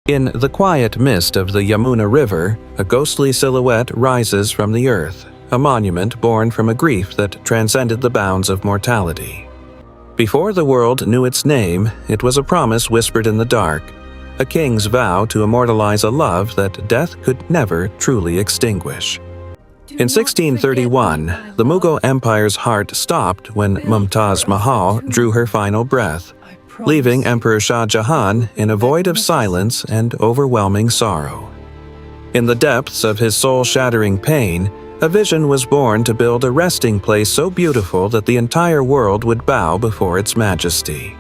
In the quiet mist of the Yamuna River, a ghostly silhouette rises from the earth, a monument born from a grief that transcended the bounds of mortality. Before the world knew its name, it was a promise whispered in the dark, a king's vow to immortalize a love that death could never truly extinguish. In 1631, the Mughal Empire's heart stopped when Mumtaz Mahal drew her final breath, leaving Emperor Shah Jahan in a void of silence and overwhelming sorrow. In the depths of his soul-shattering pain, a vision was born to build a resting place so beautiful that the entire world would bow before its majesty.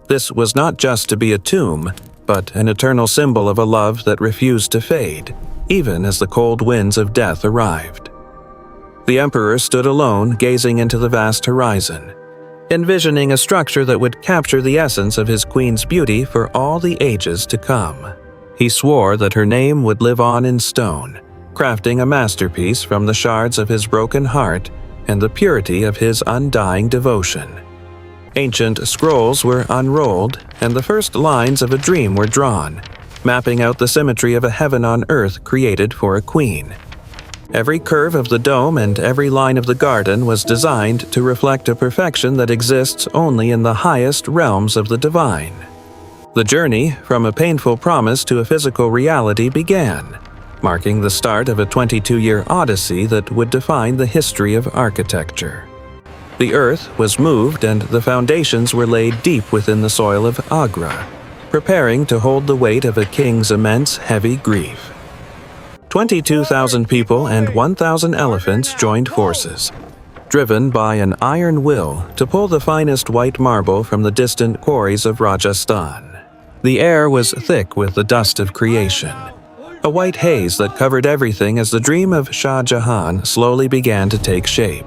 This was not just to be a tomb, but an eternal symbol of a love that refused to fade, even as the cold winds of death arrived. The emperor stood alone, gazing into the vast horizon, envisioning a structure that would capture the essence of his queen's beauty for all the ages to come. He swore that her name would live on in stone, crafting a masterpiece from the shards of his broken heart and the purity of his undying devotion. Ancient scrolls were unrolled, and the first lines of a dream were drawn, mapping out the symmetry of a heaven on earth created for a queen. Every curve of the dome and every line of the garden was designed to reflect a perfection that exists only in the highest realms of the divine. The journey from a painful promise to a physical reality began, marking the start of a 22-year odyssey that would define the history of architecture. The earth was moved and the foundations were laid deep within the soil of Agra, preparing to hold the weight of a king's immense, heavy grief. 22,000 people and 1,000 elephants joined forces, driven by an iron will to pull the finest white marble from the distant quarries of Rajasthan. The air was thick with the dust of creation, a white haze that covered everything as the dream of Shah Jahan slowly began to take shape.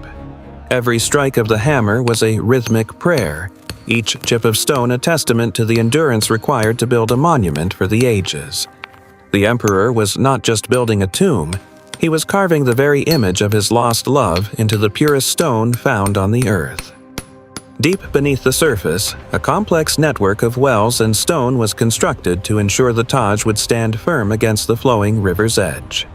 Every strike of the hammer was a rhythmic prayer, each chip of stone a testament to the endurance required to build a monument for the ages. The emperor was not just building a tomb, he was carving the very image of his lost love into the purest stone found on the earth. Deep beneath the surface, a complex network of wells and stone was constructed to ensure the Taj would stand firm against the flowing river's edge.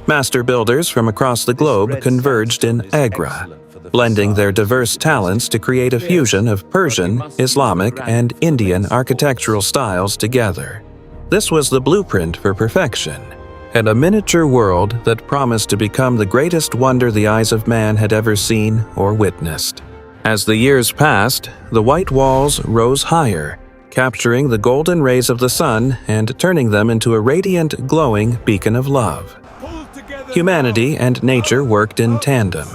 Master builders from across the globe converged in Agra, blending their diverse talents to create a fusion of Persian, Islamic, and Indian architectural styles together. This was the blueprint for perfection, and a miniature world that promised to become the greatest wonder the eyes of man had ever seen or witnessed. As the years passed, the white walls rose higher, capturing the golden rays of the sun and turning them into a radiant, glowing beacon of love. Humanity and nature worked in tandem,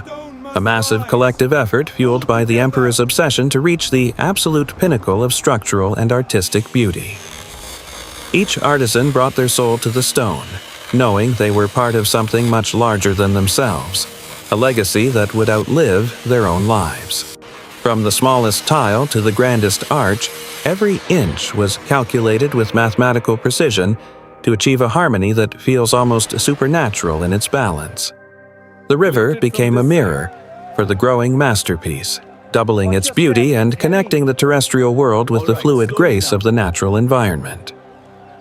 a massive collective effort fueled by the emperor's obsession to reach the absolute pinnacle of structural and artistic beauty. Each artisan brought their soul to the stone, knowing they were part of something much larger than themselves, a legacy that would outlive their own lives. From the smallest tile to the grandest arch, every inch was calculated with mathematical precision to achieve a harmony that feels almost supernatural in its balance. The river became a mirror for the growing masterpiece, doubling its beauty and connecting the terrestrial world with the fluid grace of the natural environment.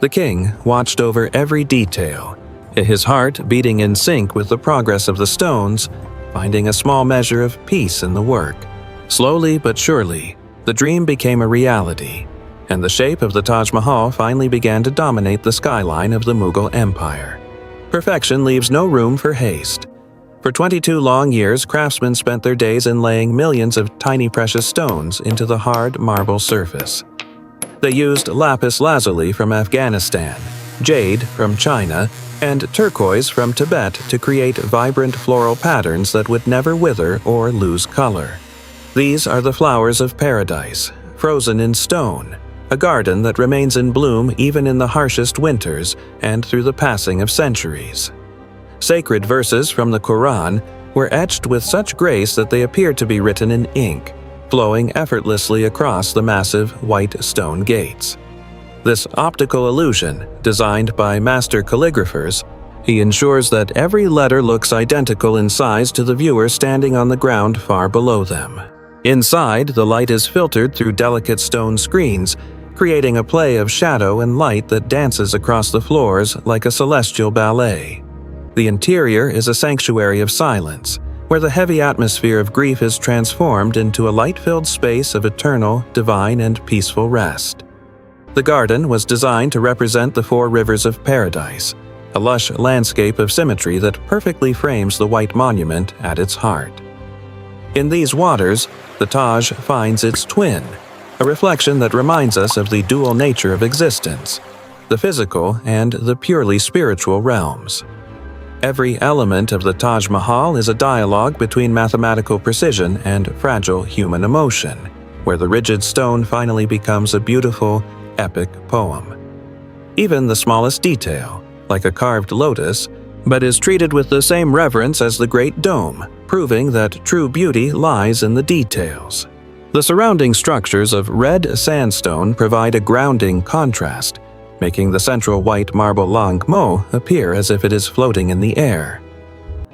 The king watched over every detail, his heart beating in sync with the progress of the stones, finding a small measure of peace in the work. Slowly but surely, the dream became a reality, and the shape of the Taj Mahal finally began to dominate the skyline of the Mughal Empire. Perfection leaves no room for haste. For 22 long years, craftsmen spent their days inlaying millions of tiny precious stones into the hard marble surface. They used Lapis Lazuli from Afghanistan, Jade from China, and Turquoise from Tibet to create vibrant floral patterns that would never wither or lose color. These are the flowers of paradise, frozen in stone, a garden that remains in bloom even in the harshest winters and through the passing of centuries. Sacred verses from the Quran were etched with such grace that they appeared to be written in ink, flowing effortlessly across the massive white stone gates. This optical illusion, designed by master calligraphers, ensures that every letter looks identical in size to the viewer standing on the ground far below them. Inside, the light is filtered through delicate stone screens, creating a play of shadow and light that dances across the floors like a celestial ballet. The interior is a sanctuary of silence, where the heavy atmosphere of grief is transformed into a light-filled space of eternal, divine, and peaceful rest. The garden was designed to represent the four rivers of paradise, a lush landscape of symmetry that perfectly frames the white monument at its heart. In these waters, the Taj finds its twin, a reflection that reminds us of the dual nature of existence, the physical and the purely spiritual realms. Every element of the Taj Mahal is a dialogue between mathematical precision and fragile human emotion, where the rigid stone finally becomes a beautiful, epic poem. Even the smallest detail, like a carved lotus, but is treated with the same reverence as the Great Dome, proving that true beauty lies in the details. The surrounding structures of red sandstone provide a grounding contrast, making the central white marble Lang Mo appear as if it is floating in the air.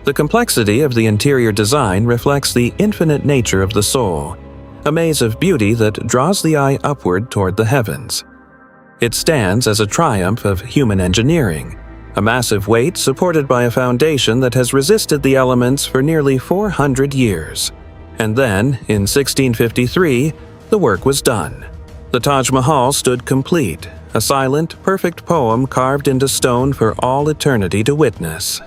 The complexity of the interior design reflects the infinite nature of the soul, a maze of beauty that draws the eye upward toward the heavens. It stands as a triumph of human engineering, a massive weight supported by a foundation that has resisted the elements for nearly 400 years. And then, in 1653, the work was done. The Taj Mahal stood complete, a silent, perfect poem carved into stone for all eternity to witness.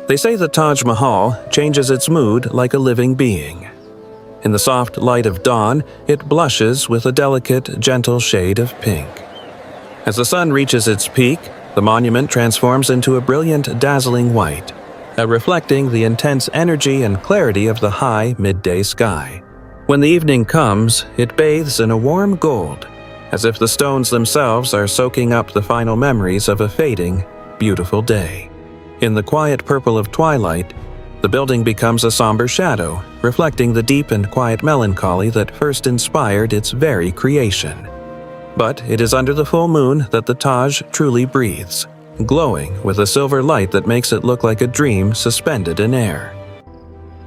They say the Taj Mahal changes its mood like a living being. In the soft light of dawn, it blushes with a delicate, gentle shade of pink. As the sun reaches its peak, the monument transforms into a brilliant, dazzling white, reflecting the intense energy and clarity of the high, midday sky. When the evening comes, it bathes in a warm gold, as if the stones themselves are soaking up the final memories of a fading, beautiful day. In the quiet purple of twilight, the building becomes a somber shadow, reflecting the deep and quiet melancholy that first inspired its very creation. But it is under the full moon that the Taj truly breathes, glowing with a silver light that makes it look like a dream suspended in air.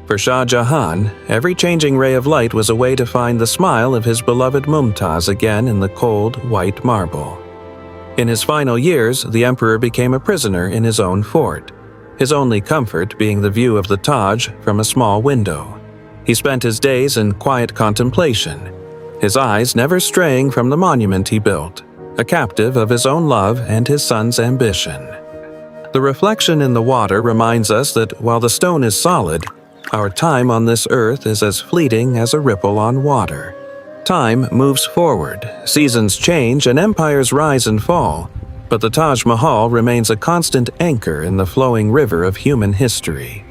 For Shah Jahan, every changing ray of light was a way to find the smile of his beloved Mumtaz again in the cold, white marble. In his final years, the emperor became a prisoner in his own fort, his only comfort being the view of the Taj from a small window. He spent his days in quiet contemplation, his eyes never straying from the monument he built, a captive of his own love and his son's ambition. The reflection in the water reminds us that while the stone is solid, our time on this earth is as fleeting as a ripple on water. Time moves forward, seasons change, and empires rise and fall, but the Taj Mahal remains a constant anchor in the flowing river of human history.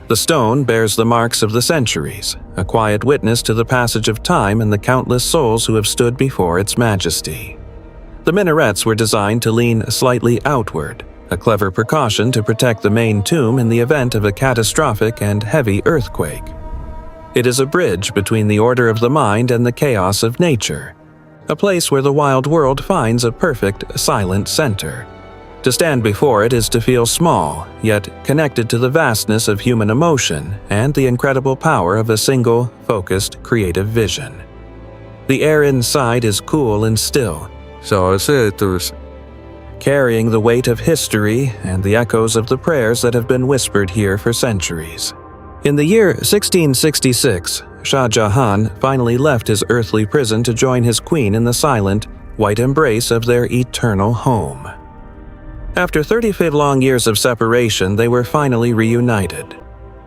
The stone bears the marks of the centuries, a quiet witness to the passage of time and the countless souls who have stood before its majesty. The minarets were designed to lean slightly outward, a clever precaution to protect the main tomb in the event of a catastrophic and heavy earthquake. It is a bridge between the order of the mind and the chaos of nature, a place where the wild world finds a perfect, silent center. To stand before it is to feel small, yet connected to the vastness of human emotion and the incredible power of a single, focused, creative vision. The air inside is cool and still, carrying the weight of history and the echoes of the prayers that have been whispered here for centuries. In the year 1666, Shah Jahan finally left his earthly prison to join his queen in the silent, white embrace of their eternal home. After 35 long years of separation, they were finally reunited.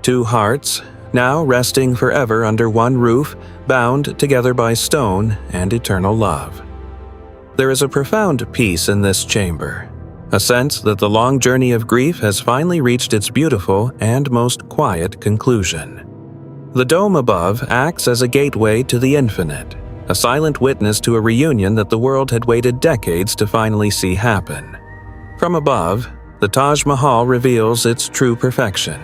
Two hearts, now resting forever under one roof, bound together by stone and eternal love. There is a profound peace in this chamber, a sense that the long journey of grief has finally reached its beautiful and most quiet conclusion. The dome above acts as a gateway to the infinite, a silent witness to a reunion that the world had waited decades to finally see happen. From above, the Taj Mahal reveals its true perfection,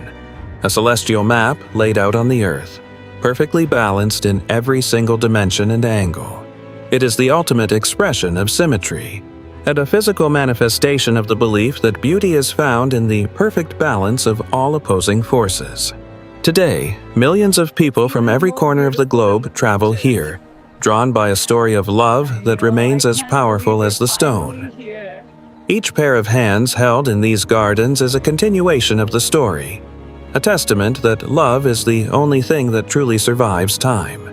a celestial map laid out on the earth, perfectly balanced in every single dimension and angle. It is the ultimate expression of symmetry, and a physical manifestation of the belief that beauty is found in the perfect balance of all opposing forces. Today, millions of people from every corner of the globe travel here, drawn by a story of love that remains as powerful as the stone. Each pair of hands held in these gardens is a continuation of the story, a testament that love is the only thing that truly survives time.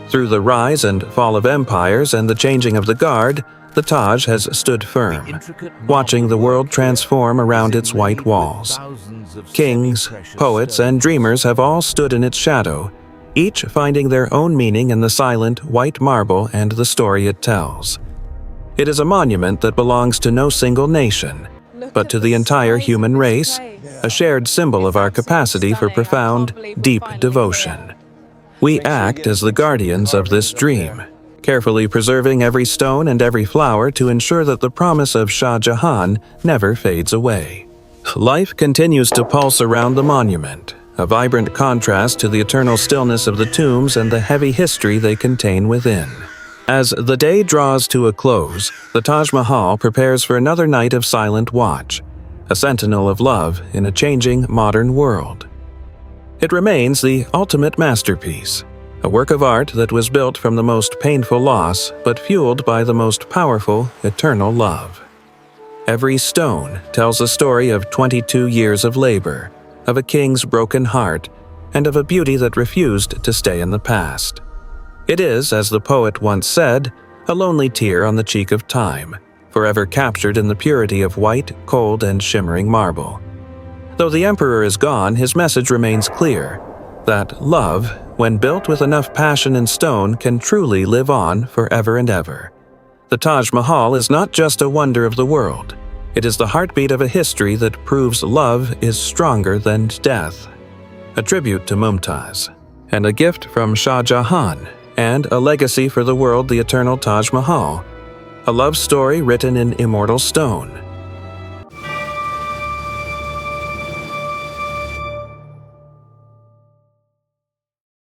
Through the rise and fall of empires and the changing of the guard, the Taj has stood firm, watching the world transform around its white walls. Kings, poets, and dreamers have all stood in its shadow, each finding their own meaning in the silent, white marble and the story it tells. It is a monument that belongs to no single nation, but to the entire human race, a shared symbol of our capacity for profound, deep devotion. We act as the guardians of this dream, carefully preserving every stone and every flower to ensure that the promise of Shah Jahan never fades away. Life continues to pulse around the monument, a vibrant contrast to the eternal stillness of the tombs and the heavy history they contain within. As the day draws to a close, the Taj Mahal prepares for another night of silent watch, a sentinel of love in a changing modern world. It remains the ultimate masterpiece, a work of art that was built from the most painful loss but fueled by the most powerful, eternal love. Every stone tells a story of 22 years of labor, of a king's broken heart, and of a beauty that refused to stay in the past. It is, as the poet once said, a lonely tear on the cheek of time, forever captured in the purity of white, cold, and shimmering marble. Though the emperor is gone, his message remains clear, that love, when built with enough passion and stone, can truly live on forever and ever. The Taj Mahal is not just a wonder of the world. It is the heartbeat of a history that proves love is stronger than death. A tribute to Mumtaz, and a gift from Shah Jahan, and a legacy for the world, the eternal Taj Mahal. A love story written in immortal stone,